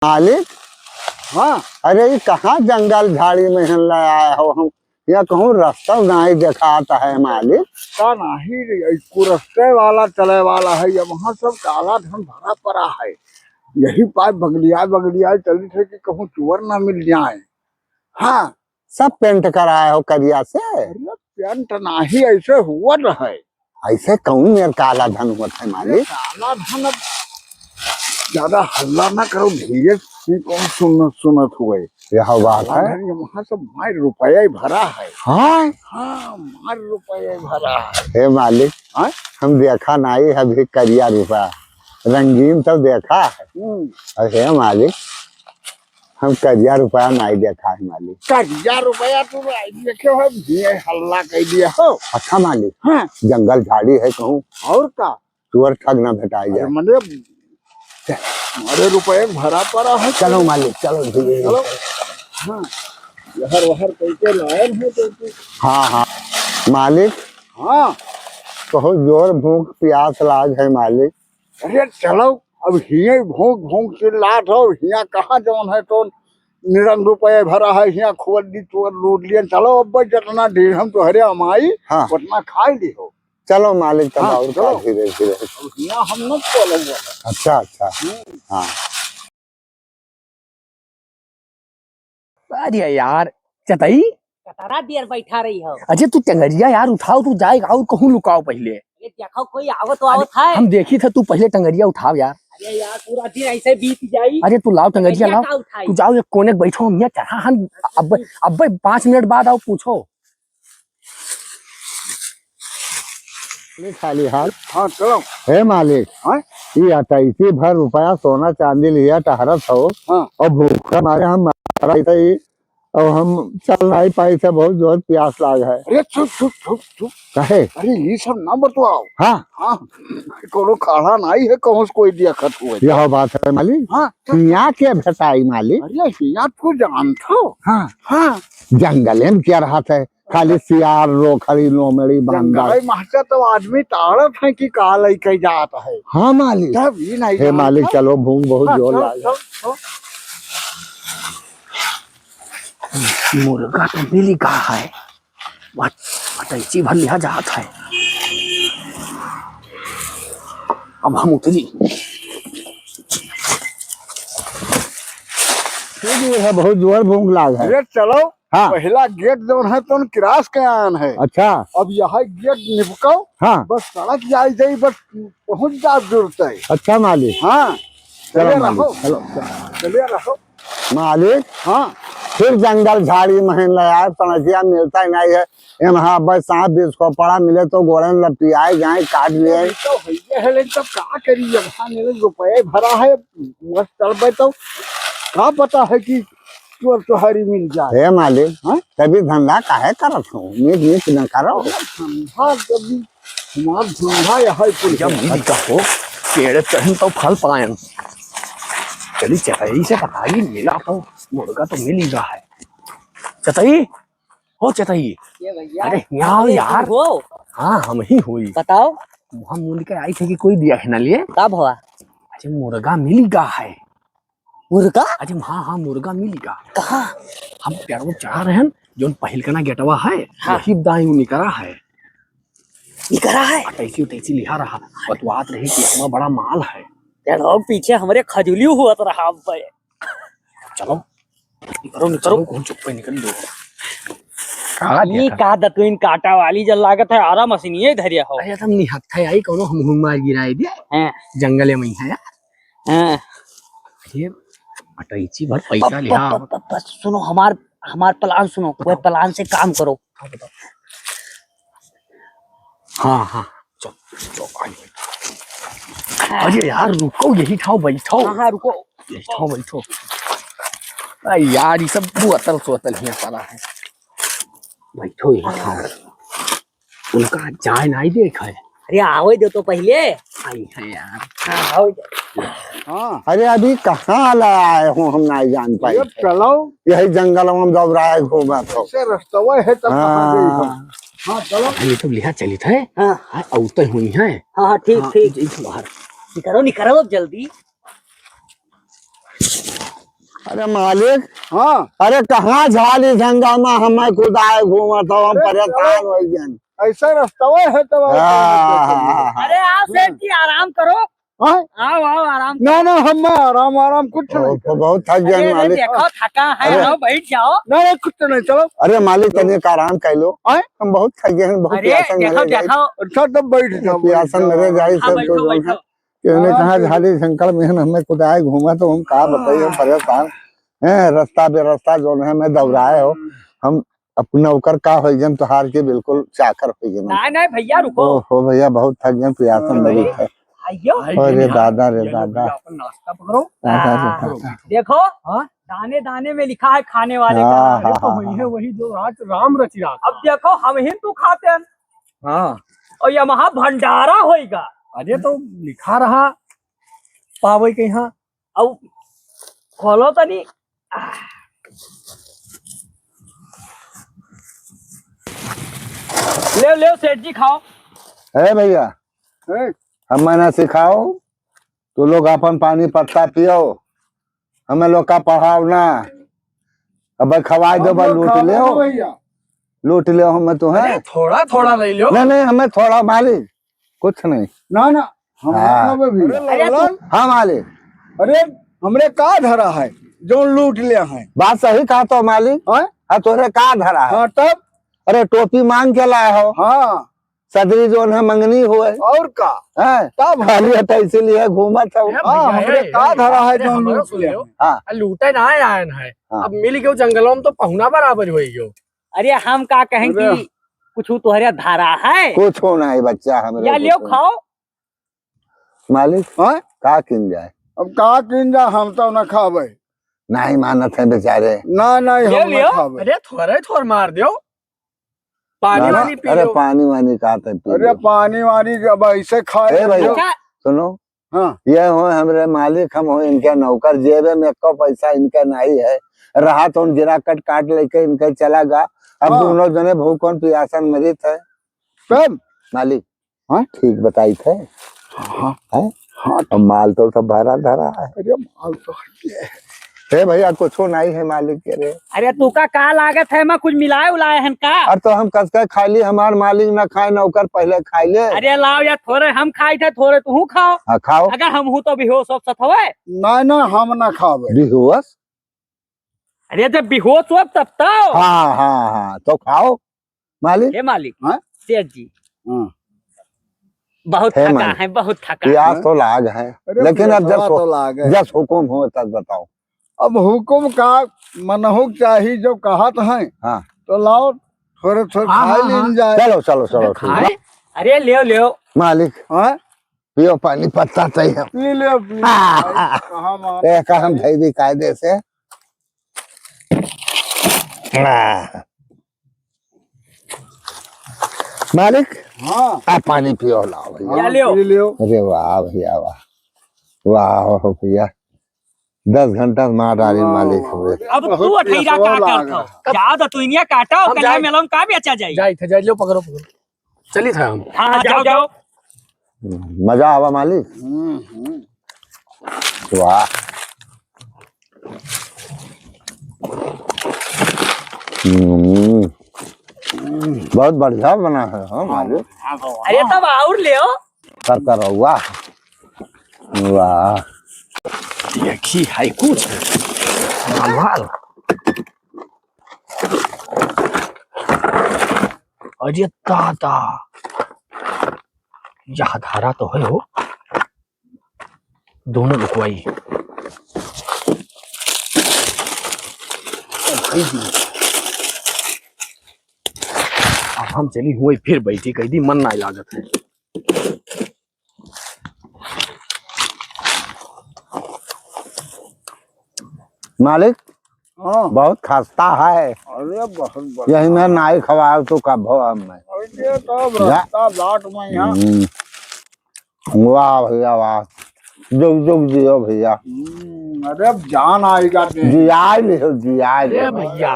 मालिक। हाँ, अरे ये कहाँ जंगल झाड़ी में आया हो हम? या कहूँ रास्ता नहीं दिखाता है मालिक। का नहीं कुरस्ते वाला चले वाला है, ये वहाँ सब काला धन भरा पड़ा है। यही पाइप बगलिया चली थे कि कहूँ चुअर ना मिल जाए। हाँ, सब पेंट कराया हो करिया से? अरे पेंट नहीं, ऐसे हुआ रहे। ऐसे कहूँ मेरे काला धन होता है मालिक। काला धन अब ज्यादा हल्ला ना करो, धीरे से कौन सुनत हुए। यह बात है। वहाँ सब मार रुपया भरा है। हाँ हाँ, मार रुपया भरा है। हे मालिक, हम देखा नहीं अभी करिया रुपया, रंगीन तो देखा है। अरे मालिक, हम करिया रुपया नहीं देखा है मालिक। करिया रुपया तुम देखे हो, हल्ला कह दिया हो। अच्छा मालिक। हाँ, जंगल झाड़ी है कहूँ और का चोर ठग न भेटाई जाए। अरे रुपये भरा पड़ा है। चलो मालिक, चलो धीरे चलो। हाँ, यहर वहर कैसे लायन है तो। हाँ हाँ मालिक। हाँ, बहुत जोर भूख प्यास लाग है मालिक। अरे चलो, अब हिया भूख भूख से लाट हो, हिया कहाँ जौन है तो निरंग रुपये भरा है। हिया खोल दी तो लूट लिया। चलो अब जितना ढेर हम तो हरे हमारी। हाँ, उतना खा ली हो। चलो मालिक, तब और चलो धीरे धीरे। हिया हम न चलो। अच्छा अच्छा। हाँ अरे यार चतई कतारा देर बैठा रही हो। अजय तू टंगरिया यार उठाओ, तू जाएगा और कहूँ लुकाओ पहले। ये देखो कोई आवत तो आवत है। हम देखी थे, तू पहले टंगरिया उठाओ यार। अरे यार पूरा दिन ऐसे बीत जाई। अरे तू लाओ टंगरिया लाओ, तू जाओ एक कोने बैठो, हम यहाँ चढ़ा हम अब 5 मिनट बाद आओ पूछो। खाली हाथ। हाँ चलो। हे मालिक, ये 28 भर रुपया सोना चांदी लिया टहरत हो। हाँ, और भूखा मारे हम और हम चल नहीं पाई थे, बहुत जोर प्यास लाग है। अरे चुप चुप चुप चुप। कहे? अरे ये सब ना बतवाओ। हाँ हाँ, कोनो खाना नहीं है, कहूँ कोई दिया खत हुए। यह बात है मालिक। हाँ, यहाँ के भेटाई मालिक? अरे हिया तू जानता हो। हाँ हाँ, जंगले में क्या रहा था, खाली सियार रोखड़ी लोमड़ी बांदा। मास्टर तो आदमी ताड़त है कि काल लेके जाता है। हाँ मालिक। तब ये नहीं हे मालिक, चलो भूख बहुत जोर लाग है। मुर्गा तो मिली कहा है, अटैची भर लिया जात है। अब हम उतरी है, बहुत जोर भूख लाग है। अरे चलो। हाँ, पहला गेट जो है तो क्रास के आन है। अच्छा। अब यह गेट निपको। हाँ, बस सड़क जाए जाए, बस पहुँच जा जुड़ते। अच्छा मालिक। हाँ, चलो चले मालिक, रहो। चलो चले रहो मालिक। हाँ, फिर जंगल झाड़ी महन लाया, पनसिया मिलता ही नहीं है। यहाँ बस सांप बीस को पड़ा मिले तो गोड़े में लपियाए जाए, काट लिए। तो है लेकिन तब क्या करिए, वहाँ मेरे रुपये भरा है। बस चल तो क्या पता है कि चोर चोहरी मिल जाए। हे मालिक, तभी धंधा काहे करत हूँ, मीट मीट न करो। धंधा कभी हमारा धंधा यह जब मिली का हो पेड़ चढ़न तो फल पाए। चली चतई से बताई, मिला तो मुर्गा तो मिल ही रहा है। चतई हो चतई। ये भैया, अरे यहाँ यार। हो। हाँ हम ही हुई। बताओ हम मूल के आई थे कि कोई दिया है ना लिए। कब हुआ? अरे मुर्गा मिलेगा है। मुर्गा? अरे हाँ हाँ मुर्गा मिलेगा। कहाँ? हम पेड़ों चढ़ा रहे हैं, जो पहिलकना गेटवा है। हाँ। वही दाई निकरा है। निकरा है? अटैची उटैची लिहा रहा, बतवात रही कि हमारा बड़ा माल है। चलो पीछे हमारे खजूली हुआ तो रहा। चलो निकलो निकलो, कौन चुप पे निकल दो। ये का दतुइन काटा वाली जल लागत है, आरा मशीनिये धरिया हो। अरे तुम निहक थे आई कोनो हम मार गिराए दे। हैं जंगले में है यार। हैं ये अटैची भर पैसा लिया। बस सुनो, हमार प्लान सुनो। कोई प्लान से काम करो। हाँ हाँ चलो चलो। अरे यार रुको, यही ठाओ बैठो। हाँ हाँ रुको, यही ठाओ बैठो। अरे यार ये सब बुअतल सोतल ही सारा है। बैठो यही ठाओ। उनका जाए नहीं देख है। अरे आओ दो तो पहले। आई है यार। हाँ आओ। हाँ, अरे अभी कहाँ लाए हूँ, हम नहीं जान पाए। चलो यही जंगल में दब रहा है, घूमा तो रास्ता है तब कहाँ गई। हाँ चलो। ये तो लिहा चली थे। हाँ औते हुई है। हाँ हाँ ठीक ठीक। बाहर निकलो निकलो अब जल्दी। अरे मालिक, हाँ अरे कहाँ झाली हंगामा हमें खुद आए घूमा तो हम परेशान हो गए। ऐसा रास्ता है तब अरे आओ सेठ जी आराम करो। आओ आओ आराम ना ना हम आराम आराम कुछ नहीं तो बहुत थक गए अरे मालिक। देखो थका है अरे। आओ बैठ जाओ। नहीं कुछ नहीं चलो। अरे मालिक तनिक आराम कर लो, हम बहुत थक गए हैं, बहुत अरे प्यासन देखो मरे जाए, अच्छा तब बैठ जाओ प्यासन मरे जाए हाँ सब बैठो तो बैठो। उन्होंने कहा झाली शंकर में हमें खुद आए घूमा तो हम कहा बताइए हम परेशान हैं। रास्ता बेरास्ता जो है मैं दौड़ाए हो, हम अपना नौकर का हो गए तो हार के बिल्कुल चाकर हो गए। नहीं नहीं भैया रुको। हो भैया बहुत थक गए, प्यासन मरी है। आइयो अरे दादा रे दादा, अपन नाश्ता पकड़ो। दादा रे दादा। देखो दाने दाने में लिखा है खाने वाले का हाँ, नाम। हाँ, वही है वही जो आज राम रची रात। अब देखो हम ही तो खाते हैं हाँ और ये वहाँ भंडारा होएगा। अरे तो लिखा रहा पावे के यहाँ। अब खोलो तो नहीं। ले ले सेठ जी खाओ। है भैया, हम ना सिखाओ तो लोग अपन पानी पत्ता पियो, हमें लोग का पढ़ाओ ना। अब खवाए दो बस लूट ले लूट ले हमें तो है। थोड़ा थोड़ा ले लो। नहीं नहीं हमें थोड़ा मालिक कुछ नहीं। ना हम हाँ। हाँ मालिक, अरे हमरे का धरा है जो लूट लिया है। बात सही कहा तो मालिक। हाँ तोरे का धरा है। हाँ तब अरे टोपी मांग के लाए हो, हाँ सदरी जो है मंगनी हुए और का है, तब खाली हटा इसीलिए घूमा था। हाँ हमरे का धरा है जो लूट लिया है। हाँ लूटे ना आयन है। हाँ। अब मिल गयो जंगलों में तो पहुना बराबर हुई गयो। अरे हम का कहें अरे। कि कुछ तुम्हारे धारा है कुछ होना है बच्चा हमें या लियो खाओ। मालिक। हाँ? का किन जाए, अब का किन जा हम तो न खावे। नहीं मानत है बेचारे। ना नहीं हम न लियो। खावे। अरे थोड़े मार दियो, पानी ना, वानी पी अरे लो। पानी वानी का तो पी अरे लो। पानी वानी जब ऐसे खाए ए भैया अच्छा सुनो, हाँ ये हो हमरे मालिक, हम हो इनके नौकर, जेबे में एको पैसा इनका नहीं है। रहा तो उन गिरा कट काट लेके इनके चला गा। अब हाँ। दोनों जने भूखन प्यासन मरी थे। तब मालिक हाँ? ठीक बताई थे। हाँ है? हाँ अब माल तो सब भरा धरा है। अरे माल तो हे भैया कुछ नहीं है मालिक के रे। अरे तू का लागत है मैं कुछ मिलाए उलाए हैं का। और तो हम कसका खाली हमार मालिक ना खाए, नौकर पहले खाए ले। अरे लाओ यार थोड़े हम खाए थे थोड़े तू खाओ। हाँ खाओ। अगर हम हूँ तो बेहोश सब सतवे। ना हम न खावे। बेहोश? अरे जब बेहोश हो तब तो। हाँ तो खाओ मालिक। हे मालिक हाँ? सेठ जी हाँ। बहुत हे थका मालिक। है बहुत थका। प्यास तो लाग है, अरे लेकिन अब प्यासा तो लागे। जब हुकुम हो तब बताओ। अब हुकुम का मनहुक चाहिए जो कहत है। हाँ तो लाओ थोड़े थोड़े हाँ, खाए हाँ, लीन जाए। चलो चलो चलो ठीक है। खाए अरे लियो लियो। मालिक हाँ पियो पानी पत्ता चाहिए। पी ले पी ले। हाँ। कहाँ मार एक हम धई दी कायदे से। हाँ। मालिक हाँ आप पानी पियो लाओ भैया। क्या लियो? पी लियो। अरे वाह भैया वाह, वाह भैया 10 घंटा मार डाली मालिक हुए। अब तू अठैरा का करता ज्यादा तू इनिया काटा और कला मेलम का भी अच्छा जाई। जाई थे जाई लो पकड़ो चली था हम। हाँ जाओ जाओ। मजा आवा मालिक। वाह बहुत बढ़िया बना है। हाँ मालिक अरे तब और लियो। कर वाह वाह। देखी है कुछ संभाल। अरे दादा यह धारा तो है हो, दोनों रुकवाई। अब हम चली हुई फिर बैठी कही दी मन ना लागत है। मालिक हाँ बहुत खस्ता है, अरे बहुत बढ़िया। यही में नाई खवाओ तो कब हो हम में। अरे तब रास्ता बाट में यहाँ। वाह भैया वाह, जुग जुग जियो भैया। अरे अब जान आएगा जियाई लियो जियाई अरे लियो। भैया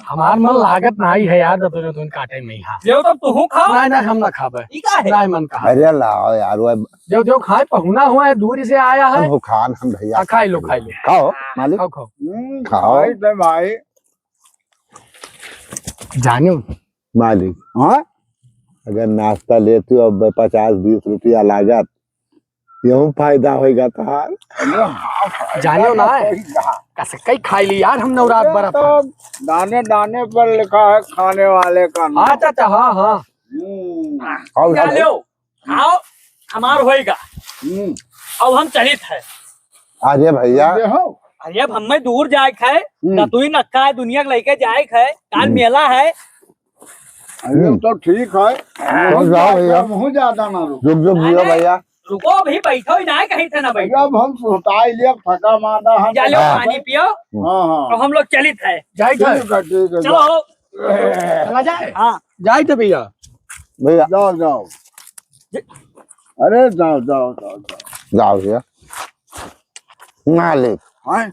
हमार मन लागत नहीं है यार, तो काटे में यहाँ। लियो तब तू खाओ। नहीं हम ना खाबे, ई का है? नहीं मन कहा। अरे लाओ यार वो जो खाए पहुना हुआ है दूरी से आया है। भूखान हम भैया। खाई लो खाओ मालिक। खाओ खाओ। खाओ भाई तो भाई जाने मालिक, हाँ अगर नाश्ता लेते हो 50-20 रुपया लागत, यूं फायदा होगा तार। जाने ना कैसे कई खाई ली यार हम नवरात बरा तो दाने दाने पर लिखा है खाने वाले का नाम। हाँ चाचा हाँ हाँ खाओ क्या यार। लो खाओ हमार होएगा। हम्म, अब हम चलित है। अरे भैया, देखो अरे अब हमें दूर जाए है दतुई नक्का है दुनिया के लेके जाए है काल मेला है। अरे तो ठीक है तो जाओ भैया, मुँह ज्यादा ना रुक। जुग जुग जियो भैया। रुको अभी बैठो ही ना कहीं थे ना बैठो। जब हम सुताई लिया थका मादा हम जा लो हाँ। पानी पियो। हाँ हाँ अब हम लोग चलित है। जाए थे ठीक है ठीक है चलो चला जाए हाँ जाए थे भैया भैया जाओ जाओ अरे जाओ जाओ जाओ जाओ जाओ भैया। मालिक, हाँ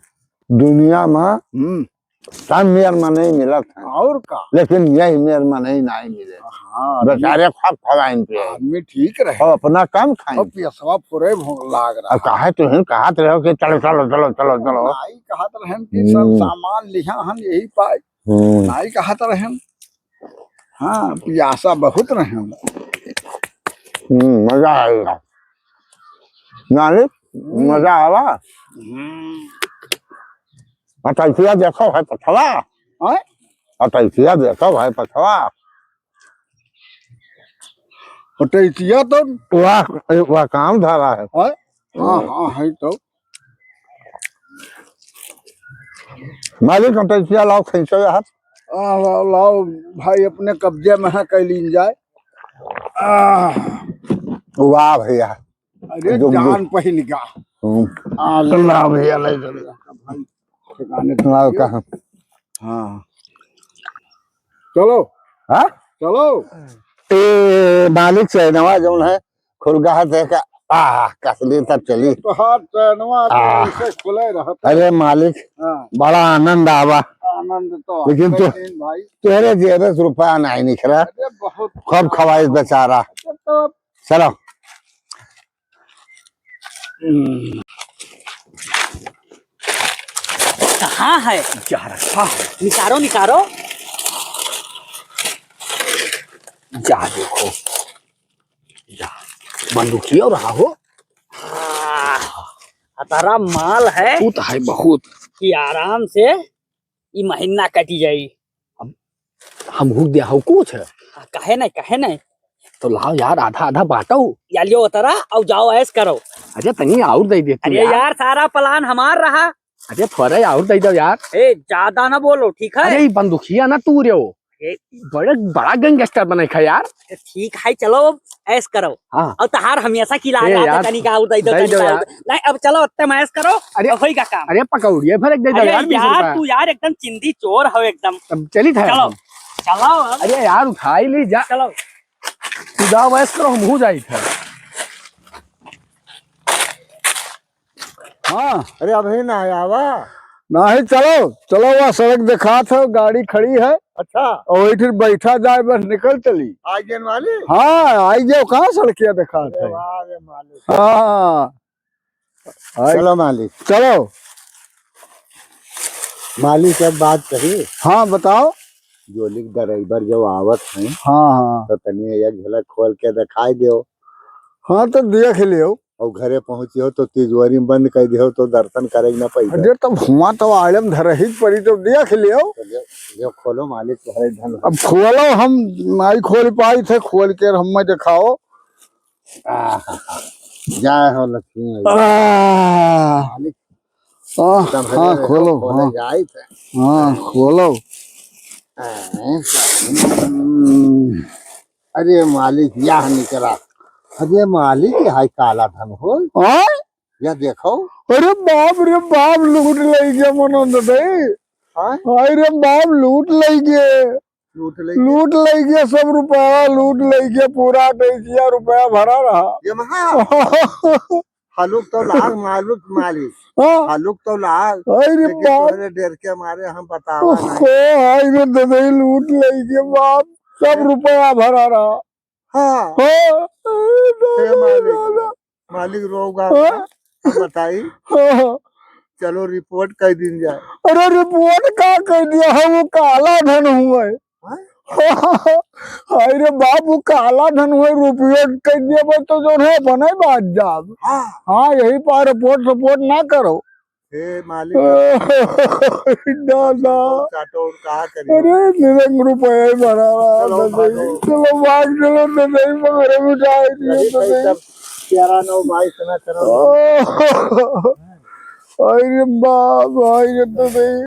दुनिया में सब मेर में नहीं मिलत है, और का लेकिन यही मेर में नहीं मिले। हाँ बेचारे खब खवाइन पे आदमी ठीक रहे और अपना कम खाएं। अब पेशवा पूरे भूख लाग रहा अब कहा तुम कहत रहो कि चलो चलो चलो चलो चलो। नाई कहत रहन कि सब सामान लिहा हम यही पाए नाई कहत रहन। हाँ पियासा बहुत रहन। मजा आएगा मालिक, मजा आवा। अटैचिया देखो है पछवा, हाँ अटैचिया देखो है पछवा। हटैतिया तो वह काम धरा है। हाँ हाँ हाँ है तो मालिक अटैचिया लाओ खींचो यार। लाओ भाई अपने कब्जे में है कैलीन जाए। वाह भैया, अरे जुग जुग। जान पहल का अल्लाह भैया ले चलो। ठिकाने लाओ कहाँ? हाँ चलो हाँ? चलो ए मालिक से नवा जौन है खुलगा थे का कसली तब चली। तो हाथ चैनवा तो आह। ऐसे खुले रहते। अरे मालिक, हाँ बड़ा आनंद आवा, आनंद तो लेकिन है तो- भाई। तेरे जेब से रुपया नहीं निकला, अरे बहुत खूब खवाइश बेचारा। तो चलो कहाँ है जा रखा है निकारो निकारो। जा देखो जा बंदूकिया रहा हो तारा माल है तू तो है बहुत कि आराम से ये महीना कटी जाई। हम हुक दिया हो कुछ है कहे नहीं तो लाओ यार आधा आधा बांटो या लियो तरा और जाओ ऐस करो। अरे तनी और दे देती अरे यार सारा प्लान हमार रहा। अरे थोड़ा और दे दो यार ए ज्यादा ना बोलो ठीक है। अरे बंदूकिया ना तू रे ए, बड़ा बड़ा गैंगस्टर बने खा यार ठीक है चलो ऐस करो। हाँ और तहार हमेशा की लाग ए रहा यार, था तनिका और दे दो दे दो तनिका यार। और नहीं अब चलो अत्ते मैं ऐस करो। अरे, अब होई का काम। अरे पकौड़िए फिर एक दे दो अरे यार 20 यार रुपया तू यार एकदम चिंदी चोर हो एकदम। अब चली था चलो चलो अब। अरे यार उठाई ली जा चलो तू जाओ वैस करो हम हो जाई था हाँ अरे अभी ना आवा। नहीं चलो चलो वह सड़क दिखा था गाड़ी खड़ी है अच्छा और वही फिर बैठा जाए बस निकल चली। आज दिन वाली। हाँ आई जाओ कहाँ सड़किया दिखा था। मालिक, हाँ आई- चलो मालिक। चलो मालिक एक बात कही, हाँ बताओ। जो लिख ड्राइवर जो आवत है हाँ हाँ तो तनी एक झलक खोल के दिखाई दो। हाँ तो देख लियो। और घरे पहुंची हो तो तिजोरी में बंद कर दियो तो दर्शन करे ना पैसा। अरे तब हुआ तो आलम धर ही पड़ी तो देख लियो। जो खोलो मालिक तुम्हारे धन। अब खोलो हम नहीं खोल पाई थे खोल के हमें दिखाओ। जय हो लक्ष्मी मैया। मालिक हाँ खोलो हाँ जाए थे। हाँ खोलो। अरे मालिक यह निकला। अरे मालिक यह काला धन हो। हाँ यह देखो। अरे बाप लूट ले गया मनो दे। अरे बाप लूट ले गए लूट ले गया सब रुपया लूट ले गया पूरा 28 रुपया भरा रहा। ये महा हलुक तो लाग मालूक मालिक। हाँ हलुक तो लाग। अरे लेकिन बाप तोहरे डर के मारे हम बतावा नहीं। अरे दे लूट ले गया बाप सब रुपया भरा रहा। हाँ हाँ हे मालिक, मालिक रोगा हाँ, हम बताई। हाँ, चलो रिपोर्ट कर दी जाए। अरे रिपोर्ट का कर दिया है, वो काला धन हुआ है। अरे बाबू काला धन हुआ, रुपये कर दिया बस तो जो है बने बात जाब। हाँ यही पर रिपोर्ट सपोर्ट ना करो। हे मालिक दादा काटो और कहा करिए। अरे निरंग रुपये भरा रहा चलो भागो। चलो भाग चलो तो नहीं मगर मिठाई दिए तो नहीं। 11/9/22 ना करो। अरे बाप भाई ये तो नहीं।